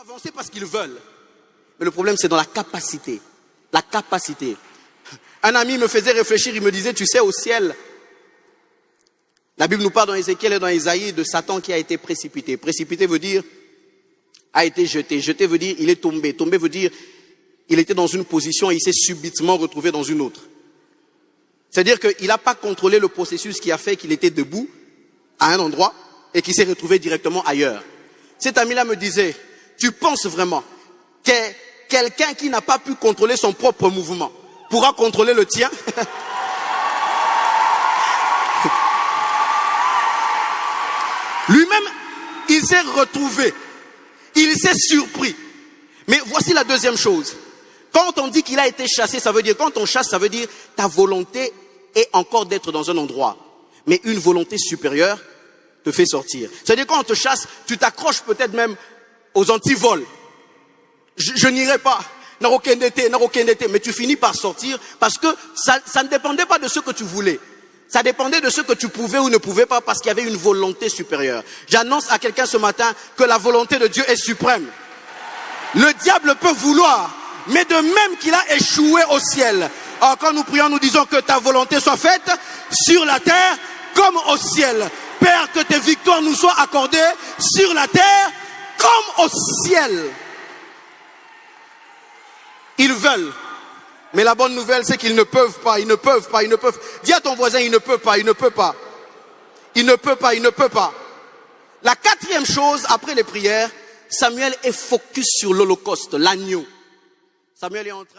avancer parce qu'ils veulent. Mais le problème, c'est dans la capacité. La capacité. Un ami me faisait réfléchir, il me disait, tu sais, au ciel, la Bible nous parle dans Ézéchiel et dans Isaïe de Satan qui a été précipité. Précipité veut dire, a été jeté. Jeté veut dire, il est tombé. Tombé veut dire, il était dans une position et il s'est subitement retrouvé dans une autre. C'est-à-dire qu'il n'a pas contrôlé le processus qui a fait qu'il était debout à un endroit et qu'il s'est retrouvé directement ailleurs. Cet ami-là me disait, tu penses vraiment que quelqu'un qui n'a pas pu contrôler son propre mouvement pourra contrôler le tien? Lui-même, il s'est retrouvé. Il s'est surpris. Mais voici la deuxième chose. Quand on dit qu'il a été chassé, ça veut dire, quand on chasse, ça veut dire ta volonté est encore d'être dans un endroit. Mais une volonté supérieure te fait sortir. C'est-à-dire quand on te chasse, tu t'accroches peut-être même aux antivols. Je n'irai pas. Mais tu finis par sortir parce que ça ne dépendait pas de ce que tu voulais. Ça dépendait de ce que tu pouvais ou ne pouvais pas parce qu'il y avait une volonté supérieure. J'annonce à quelqu'un ce matin que la volonté de Dieu est suprême. Le diable peut vouloir, mais de même qu'il a échoué au ciel. Alors quand nous prions, nous disons que ta volonté soit faite sur la terre comme au ciel. Père, que tes victoires nous soient accordées sur la terre comme au ciel. Ils veulent. Mais la bonne nouvelle, c'est qu'ils ne peuvent pas, ils ne peuvent pas, ils ne peuvent. Dis à ton voisin, il ne peut pas, il ne peut pas. Il ne peut pas, il ne peut pas. La quatrième chose, après les prières, Samuel est focus sur l'Holocauste, l'agneau. Samuel est en train